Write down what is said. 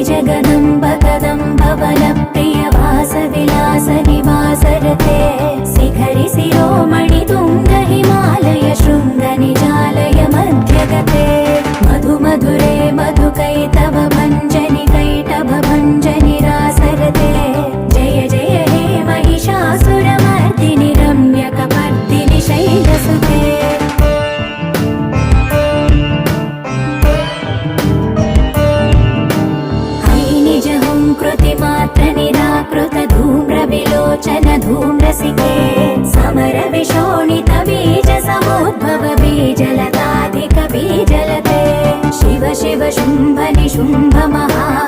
जगदम्ब कदम्ब one प्रिय वास विलास निवासरते शिखरि शिरोमणि तुंग हिमालय शृंग निजालय मध्यगते मधु मधुरे मधुकैटभ भञ्जनि कैटभ भञ्जनि रासरते जय जय हे महिषासुरमर्दिनि रम्यकपर्दिनि शैलसुते कृतिमात्र निराकृत धूम्र विलोचन धूम्रसिके समर विशोणित बीज समुद्भव बीजलताधिक बीजलते शिव शिव शुम्भ निशुम्भ महा